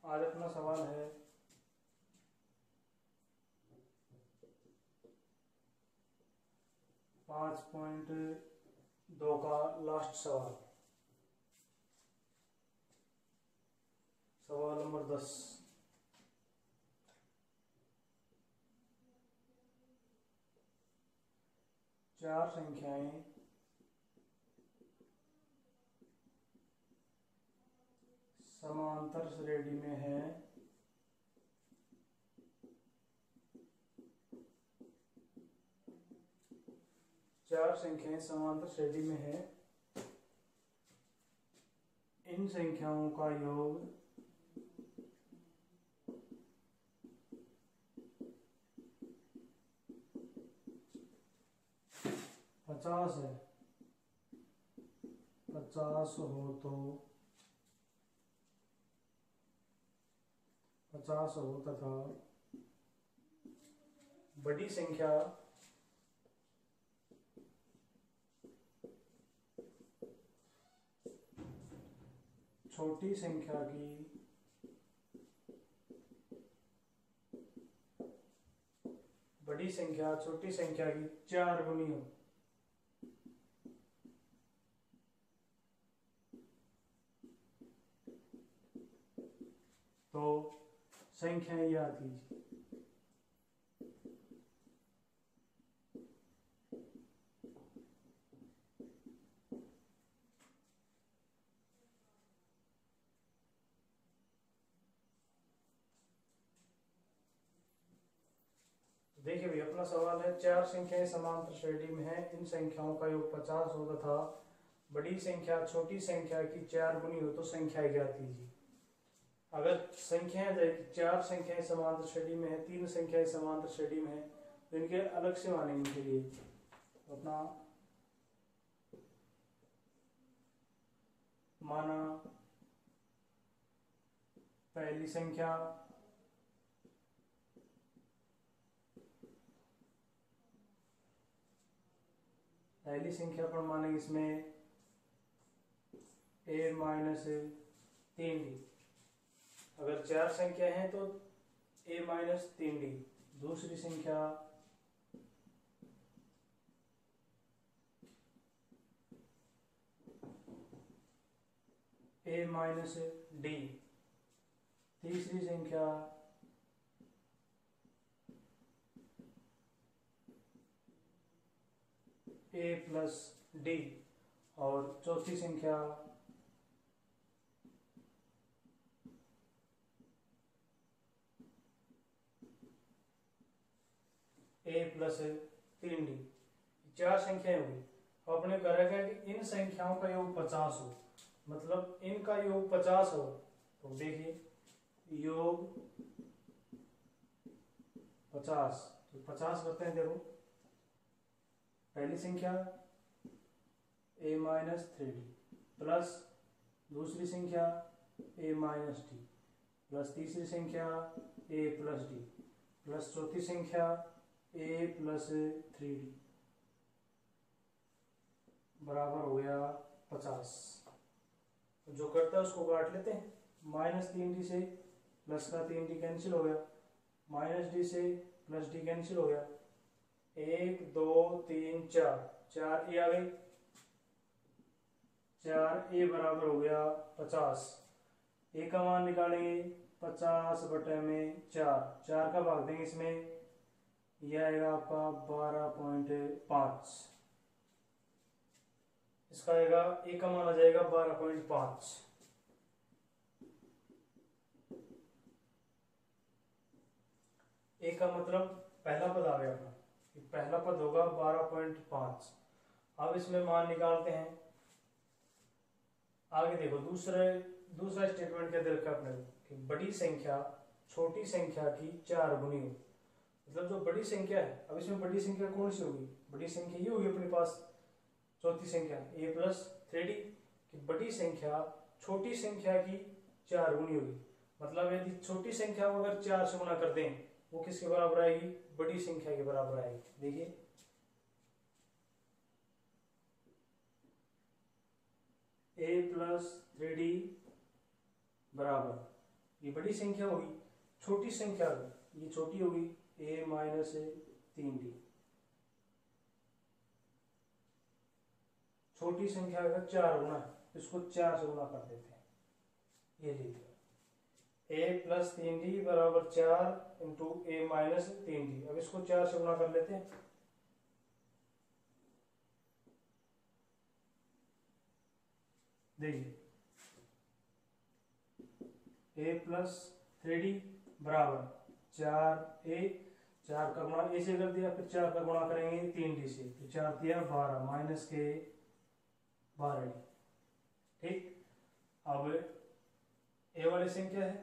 आज अपना सवाल है 5.2 का लास्ट सवाल, सवाल नंबर 10। चार संख्याएं समांतर श्रेणी में है चार संख्याएं समांतर श्रेणी में है। इन संख्याओं का योग 50 है। 50 हो तो 50 हो तथा बड़ी संख्या छोटी संख्या की बड़ी संख्या छोटी संख्या की 4 गुनी हो तो संख्याएं याद कीजिए। देखिए भाई, अपना सवाल है चार संख्याएं समांतर श्रेणी में है। इन संख्याओं का योग 50 हो तथा बड़ी संख्या छोटी संख्या की 4 गुनी हो तो संख्याएं ज्ञात कीजिए। अगर संख्याएं चार संख्याएं समांतर श्रेणी में है, तीन संख्याएं समांतर श्रेणी में है, तो इनके अलग से मानेंगे के लिए तो अपना माना पहली संख्या पर मानेंगे इसमें a माइनस 3d। अगर चार संख्या है तो a माइनस 3d। दूसरी संख्या a माइनस d। तीसरी संख्या a प्लस d और चौथी संख्या a प्लस 3d। चार संख्याएं हुई। अब अपने कह रखा है कि इन संख्याओं का योग 50 हो, मतलब इनका योग 50 हो तो देखिए योग 50 तो 50 करते हैं। देखो पहली संख्या a माइनस 3d प्लस दूसरी संख्या a माइनस d प्लस तीसरी संख्या a प्लस d प्लस चौथी संख्या a प्लस 3d बराबर हो गया 50। तो जो करता है उसको काट लेते हैं। माइनस 3d से प्लस का 3d कैंसिल हो गया, माइनस d से प्लस d कैंसिल हो गया। 1 2 3 4 4 a आ गई। 4a बराबर हो गया 50। a का मान निकालेंगे 50 बटे में 4 का भाग देंगे इसमें, यह आएगा आपका 12.5। इसका आएगा a का मान आ जाएगा 12.5। a का मतलब पहला पद आ गया अपना, पहला पद होगा 12.5। अब इसमें मान निकालते हैं। आगे देखो दूसरा स्टेटमेंट क्या दे रखा है अपने कि बड़ी संख्या छोटी संख्या की 4 गुनी हो। मतलब जो बड़ी संख्या है, अब इसमें बड़ी संख्या कौन सी होगी? बड़ी संख्या ये होगी अपने पास चौथी संख्या a प्लस 3d कि बड़ी संख्या छोटी संख्या की 4 गुनी होगी। मतलब यदि छोटी संख्या को अगर 4 से गुना कर दें वो किसके बराबर आएगी? बड़ी संख्या के बराबर आएगी। देखिए a प्लस 3d बराबर ये बड़ी संख्या होगी, छोटी संख्या ये छोटी होगी a माइनस 3d। छोटी संख्या का 4 गुना, इसको 4 से गुना कर देते हैं, ये लीजिए a प्लस 3d बराबर 4 इंटू a माइनस 3d। अब इसको 4 से गुना कर लेते हैं, देखिए a प्लस 3d बराबर 4a, 4 का गुणा a से कर दिया, फिर 4 का गुणा करेंगे 3d से, तो 4 दिया 12 माइनस के 12d। ठीक, अब a वाली संख्या है,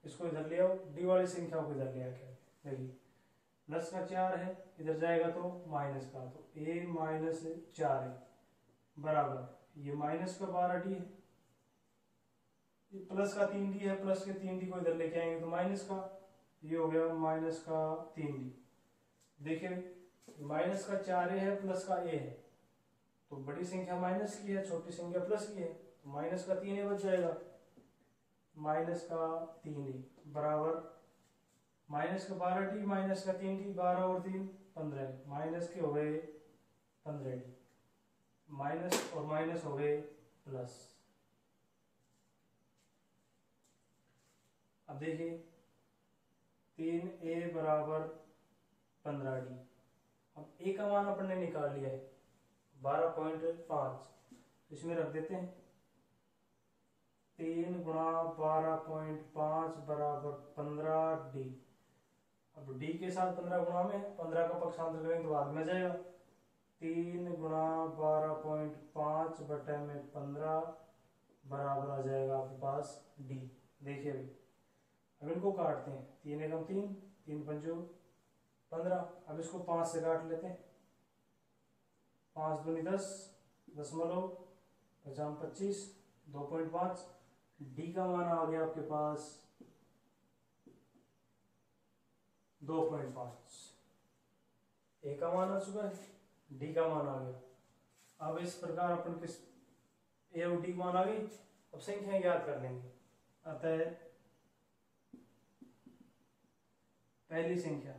इसको इधर ले आओ, d वाली संख्या को इधर ले आके देखिए प्लस का 4 है, इधर जाएगा तो माइनस का, तो a माइनस 4 है बराबर ये माइनस का 12d है, प्लस का 3d है, प्लस के 3d को इधर लेके आएंगे तो माइनस का, ये हो गया माइनस का 3d। देखिए माइनस का 4a है, प्लस का a है, तो बड़ी संख्या माइनस की है, छोटी संख्या प्लस की है, तो माइनस का 3a बच जाएगा, माइनस का 3a बराबर माइनस का 12d माइनस का 3d, 12 और 3 15, माइनस के हो गए 15d, माइनस और माइनस हो गए प्लस। अब देखिए 3a बराबर 15d। अब a का मान अपन ने निकाल लिया है 12.5, इसमें रख देते हैं 3 गुणा 12.5 बराबर 15d। अब d के साथ 15 गुणा में 15 का पक्षांतर करेंगे तो बाद में जाएगा, 3 गुणा 12.5 बटे में 15 बराबर आ जाएगा आपके पास d। देखिए अभी अब इनको काटते हैं, 3 एकम 3, 3 पंचो 15। अब इसको 5 से काट लेते हैं, 5 दूनी 10, दशमलव 25, 2.5। डी का मान आ गया आपके पास 2.5। ए का मान आ चुका है, डी का मान आ गया। अब इस प्रकार अपन किस ए और डी मान आ गई, अब संख्या याद कर लेंगे। अतः पहली संख्या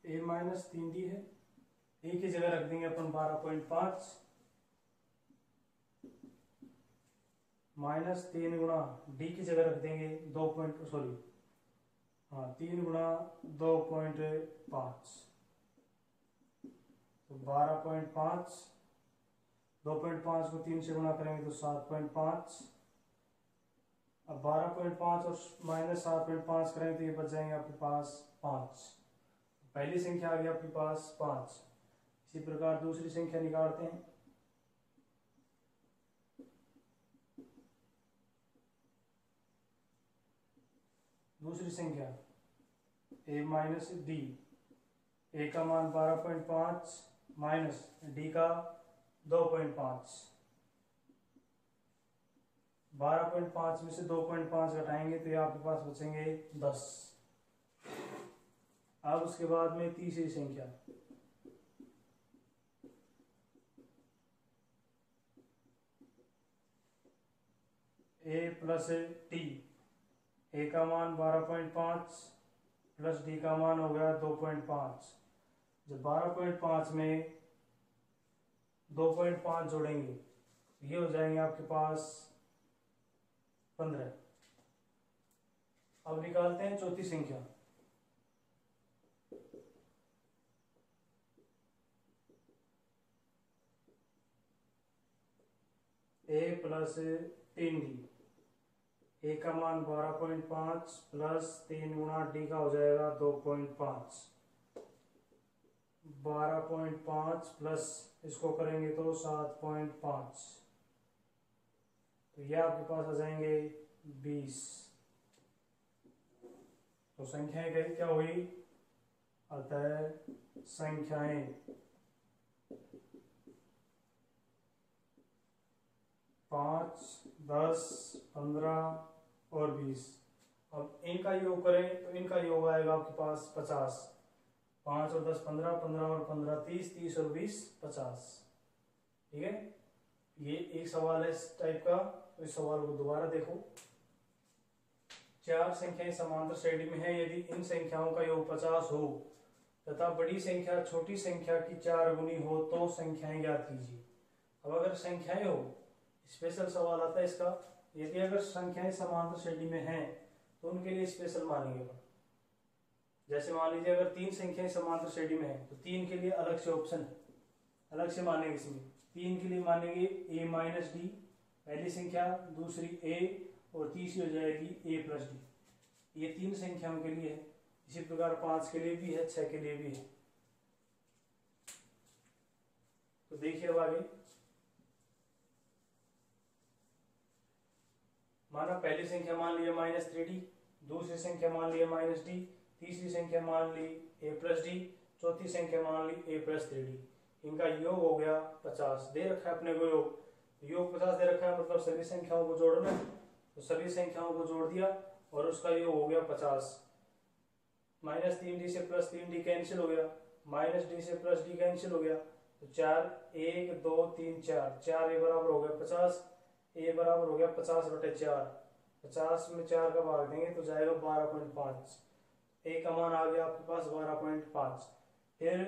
a माइनस 3d है, a की जगह रख देंगे अपन 12.5 माइनस 3 गुणा d की जगह रख देंगे 3 गुणा 2.5, तो 12.5, 2.5 को 3 से गुणा करेंगे तो 7.5। अब 12.5 और माइनस 7.5 करेंगे तो ये बच जाएंगे आपके पास 5। पहली संख्या आ गई आपके पास 5। इसी प्रकार दूसरी संख्या निकालते हैं, दूसरी संख्या a माइनस डी, a का मान 12.5 माइनस d का 2.5, 12.5 में से 2.5 घटाएंगे तो ये आपके पास बचेंगे 10। अब उसके बाद में तीसरी संख्या a प्लस टी, a का मान 12.5 प्लस d का मान हो गया 2.5। जब 12.5 में 2.5 जोड़ेंगे ये हो जाएंगे आपके पास 15। अब निकालते हैं चौथी संख्या, a प्लस 3d, a का मान 12.5 प्लस 3 गुणा d का हो जाएगा 2.5, 12.5 प्लस इसको करेंगे तो 7.5, तो ये आपके पास आ जाएंगे 20। तो संख्याएं क्या हुई, अतः संख्याएं 5, 10, 15 और 20। अब इनका योग करें तो इनका योग आएगा आपके पास 50। 5 और 10 15, 15 और 15 30, 30 और 20 50। ठीक है, ये एक सवाल है इस टाइप का। तो इस सवाल को दोबारा देखो। चार संख्याएं समांतर श्रेणी में है, यदि इन संख्याओं का योग 50 हो तथा बड़ी संख्या छोटी संख्या की 4 गुनी हो तो संख्याएं ज्ञात कीजिए। अब अगर संख्याएं हो, स्पेशल सवाल आता है इसका, यदि अगर संख्याएं समांतर श्रेणी में हैं तो उनके लिए स्पेशल मानेंगे। जैसे मान लीजिए अगर 3 संख्याएं समांतर श्रेणी में है तो 3 के लिए अलग से ऑप्शन अलग से मानेंगे। इसमें 3 के लिए मानेंगे a माइनस डी, पहली संख्या, दूसरी a और तीसरी हो जाएगी a प्लस डी। ये 3 संख्याओं के लिए है। इसी प्रकार 5 के लिए भी है, 6 के लिए भी है। तो देखिए अब आगे, माना पहली संख्या मान लिया -3d, दूसरी संख्या मान लिया -d, तीसरी संख्या मान ली a प्लस डी, चौथी संख्या मान ली a प्लस 3d। इनका योग हो गया 50। दे रखा है अपने को योग 50 दे रखा है, मतलब सभी संख्याओं को जोड़ना है। तो सभी संख्याओं को जोड़ दिया और उसका योग हो गया 50। -3d से +3d कैंसिल हो गया, -d से +d कैंसिल हो गया, तो 4 1 2 3 4, 4 a बराबर हो गया 50, a बराबर हो गया 50/4। 50 में 4 का भाग देंगे तो जाएगा 12.5। a का मान आ गया आपके पास 12.5। फिर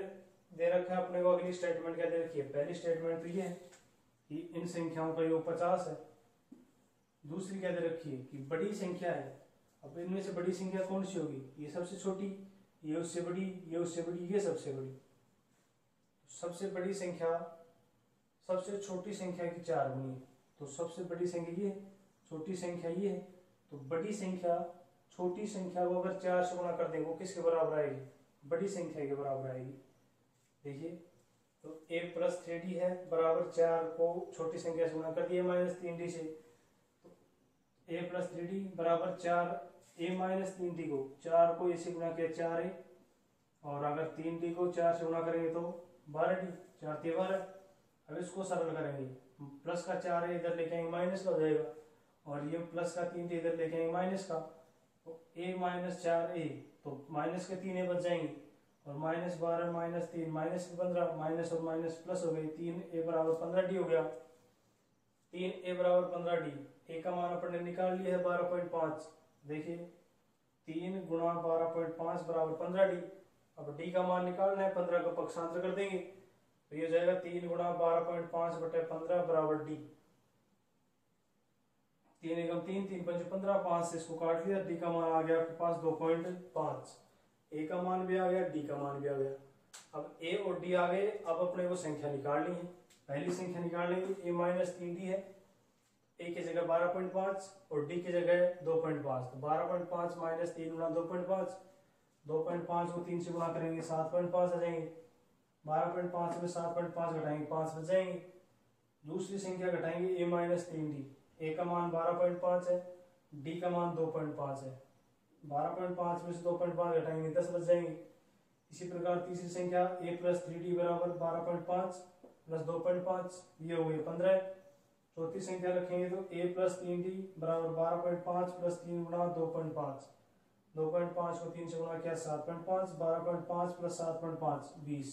दे रखा है अपने को अगली स्टेटमेंट क्या दे रखी है। पहली स्टेटमेंट तो ये है कि इन संख्याओं का योग 50 है। दूसरी क्या दे रखी है कि बड़ी संख्या है। अब इनमें से बड़ी संख्या कौन सी होगी, ये सबसे छोटी, ये उससे बड़ी, ये उससे बड़ी, ये सबसे बड़ी। सबसे बड़ी संख्या सबसे छोटी संख्या की 4 गुनी है, तो सबसे बड़ी संख्या ये है, छोटी संख्या ये है। तो बड़ी संख्या छोटी संख्या को अगर 4 से गुणा कर देंगे वो किसके बराबर आएगी, बड़ी संख्या के बराबर आएगी। देखिए, तो a प्लस 3d है बराबर 4 को छोटी संख्या से गुणा कर दिया -3d से, तो a प्लस 3d बराबर 4, a माइनस 3d को 4 को इसे गुणा किया 4a, और अगर 3d को 4 से गुणा करेंगे तो 12d, 4 3 12। अब इसको सरल करेंगे, प्लस का 4 है इधर लेके आएंगे माइनस का हो जाएगा, और ये प्लस का 3 इधर लेके आएंगे माइनस का, तो a माइनस 4a, तो माइनस के 3 बच जाएंगे, और -12 -3 -15, माइनस और माइनस प्लस हो गई, 3a बराबर 15d हो गया। 3a बराबर 15d, a का मान अपन ने निकाल लिया है 12.5। देखिए 3 गुणा 12.5 बराबर 15d। अब d का मान निकालना है, 15 का पक्षांतर कर देंगे तो ये हो जाएगा 3 गुणा 12.5/15 बराबर d। 3 एकम 3, 3 पंच 15, 5 से इसको काट लिया, d का मान आ गया आपके पास 2.5। a का मान भी आ गया, d का मान भी आ गया। अब a और d आ गए, अब अपने को संख्या निकालनी है। पहली संख्या निकाल लेंगे, a माइनस 3d है, a की जगह 12.5 और d की जगह 2.5, तो 12.5 माइनस 3 गुणा 2.5, 2.5 को 3 से गुणा करेंगे 7.5 आ जाएंगे, 12.5 में 7.5 घटाएंगे 5 बच जाएंगे। दूसरी संख्या घटाएंगे a माइनस 3d, a का मान 12.5 है, d का मान 2.5 है, 12.5 में से 2.5 घटाएंगे 10 बच जाएंगे। इसी प्रकार तीसरी संख्या a प्लस 3d बराबर 12.5 प्लस 2.5, ये हो गई 15। चौथी संख्या रखेंगे तो a प्लस 3d बराबर 12.5 प्लस 3 गुणा 2.5, 2.5 को 3 से गुणा किया 7.5, 12.5 प्लस 7.5 20।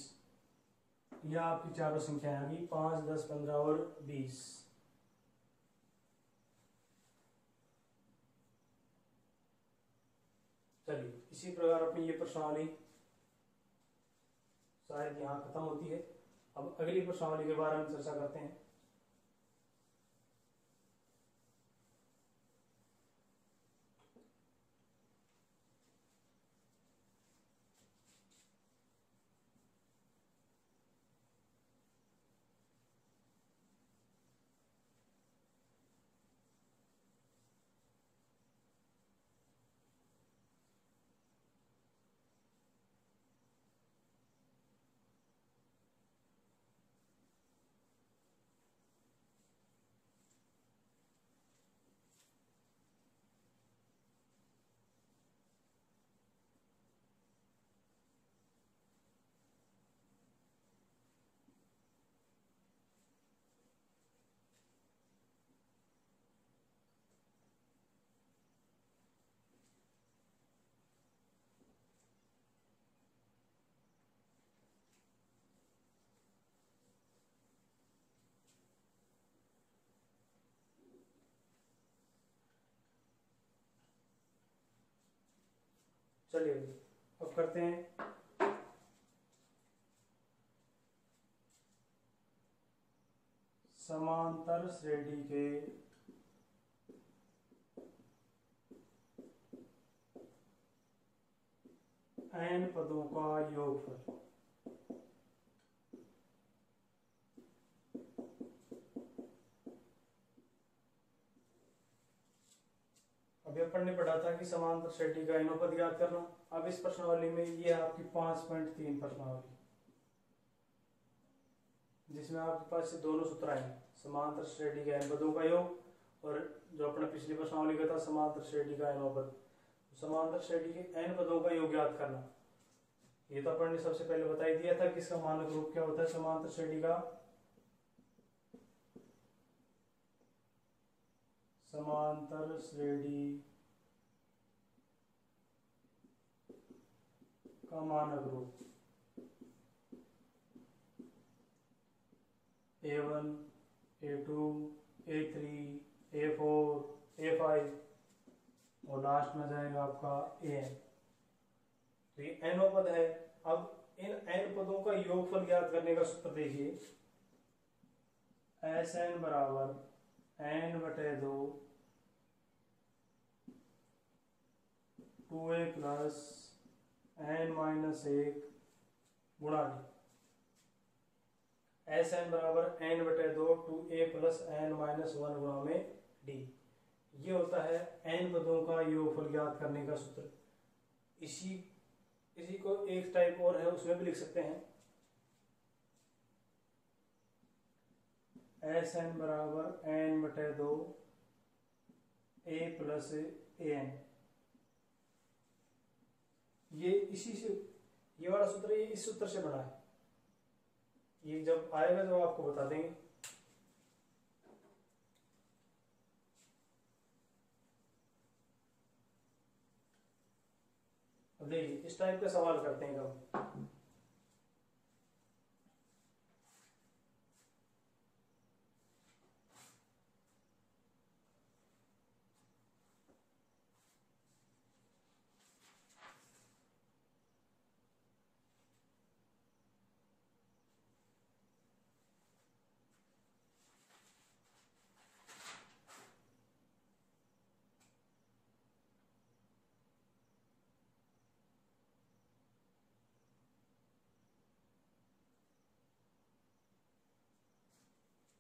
यह आपकी चारों संख्याएं आ गई 5 10 15 और 20। चलिए इसी प्रकार अपनी ये प्रश्नावली शायद यहाँ खत्म होती है। अब अगली प्रश्नावली के बारे में चर्चा करते हैं। चलिए अब करते हैं समांतर श्रेणी के n पदों का योगफल। अभी अपन ने पढ़ा था कि समांतर श्रेणी का n पद याद करना। अब इस प्रश्नावली में ये आपकी 5.3 प्रश्नावली, जिसमें आपके पास से दोनों सूत्र आए, समांतर श्रेणी के n पदों का योग और जो अपने पिछली प्रश्नावली का था समांतर श्रेणी का n पद। समांतर श्रेणी के n पदों का योग याद करना, ये तो अपन ने सबसे पहले बता ही दिया था कि इसका मानक रूप क्या होता है समांतर श्रेणी का। समांतर श्रेणी का मानक रूप A1, A2, A3, A4, A5 और लास्ट में जाएगा आपका AN। तो ये n पद है। अब इन n पदों का योगफल ज्ञात करने का सूत्र देखिए, Sn बराबर n/2 2a प्लस n-1 गुणा d। Sn बराबर n/2 2a प्लस n-1 गुणा में d। ये होता है n पदों का योगफल ज्ञात करने का सूत्र। इसी को एक टाइप और है, उसमें भी लिख सकते हैं, Sn बराबर n/2 a प्लस an। ये इसी से, ये वाला सूत्र ये इस सूत्र से बना है। ये जब आएगा तो आपको बता देंगे। अब देखिए इस टाइप का सवाल करते हैं कब।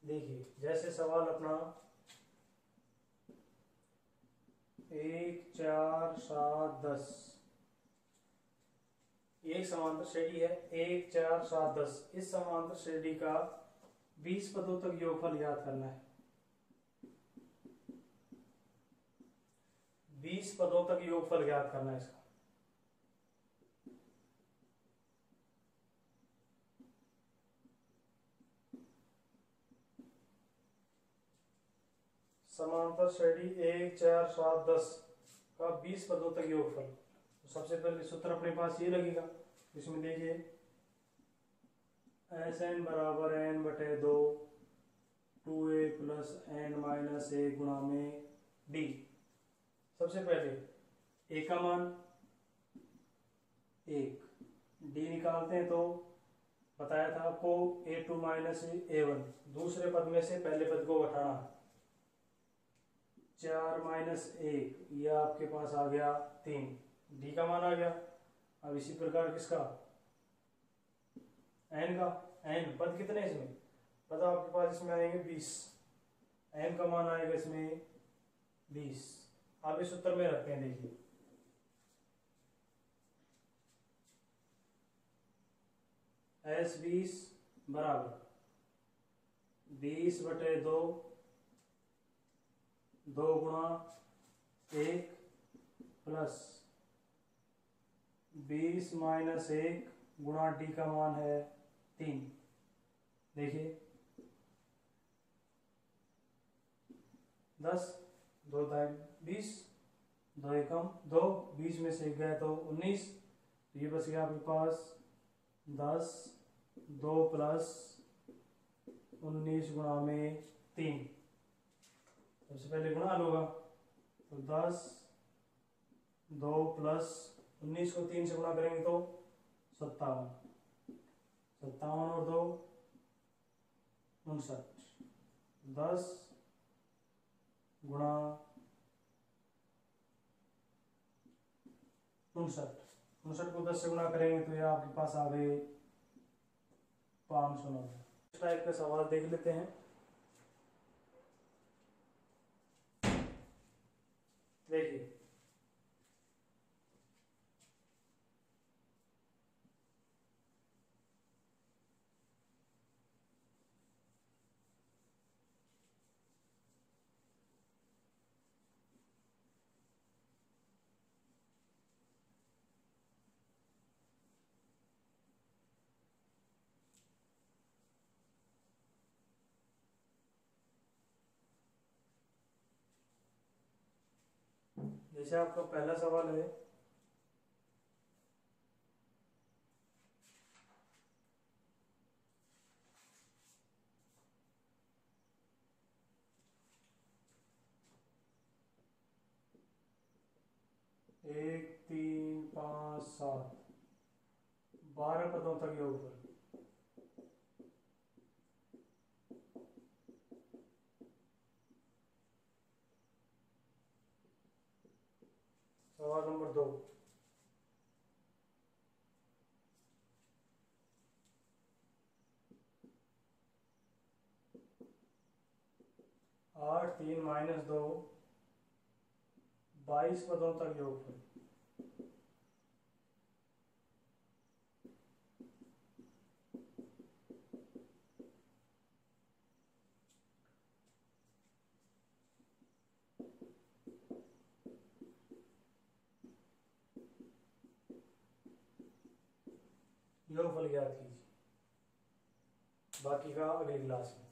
देखिए जैसे सवाल अपना 1 4 7 10, एक समांतर श्रेणी है 1 4 7 10। इस समांतर श्रेणी का 20 पदों तक योगफल याद करना है। 20 पदों तक योगफल याद करना है इसका। समांतर श्रेणी 1 4 7 10 का 20 पदों तक योगफल। तो सबसे पहले सूत्र अपने पास ये लगेगा, इसमें देखिए Sn बराबर n/2 2a प्लस n-1 गुणा में d। सबसे पहले a का मान 1, d निकालते हैं तो बताया था आपको a2 माइनस a1। दूसरे पद में से पहले पद को घटाना, 4 माइनस 1, यह आपके पास आ गया 3, d का मान आ गया। अब इसी प्रकार किसका, n का, n पद कितने इसमें, पद आपके पास इसमें आएंगे 20, n का मान आएगा इसमें 20। अब इस उत्तर में रखते हैं, देखिए S20 बराबर 20/2 2 गुणा 1 प्लस 20 माइनस 1 गुणा d का मान है 3। देखिए 10 2 20, 2 एकम 2, 20 में से 1 गया तो 19। तो ये बच गया आपके पास 10 2 प्लस 19 गुणा में 3। सबसे पहले गुणा होगा तो 10 2 प्लस 19 को 3 से गुणा करेंगे तो 57, 57 और 2 59, 10 गुणा 59, 59 को 10 से गुणा करेंगे तो ये आपके पास आ गए 590। इस टाइप का सवाल देख लेते हैं। देखिए जैसे आपका पहला सवाल है, एक 3 5 7 12 पदों तक योगफल। सवाल नंबर 2, 8 3 माइनस 2 22 पदों तक योगफल। योगफल ज्ञात कीजिए, बाकी का अगली क्लास में।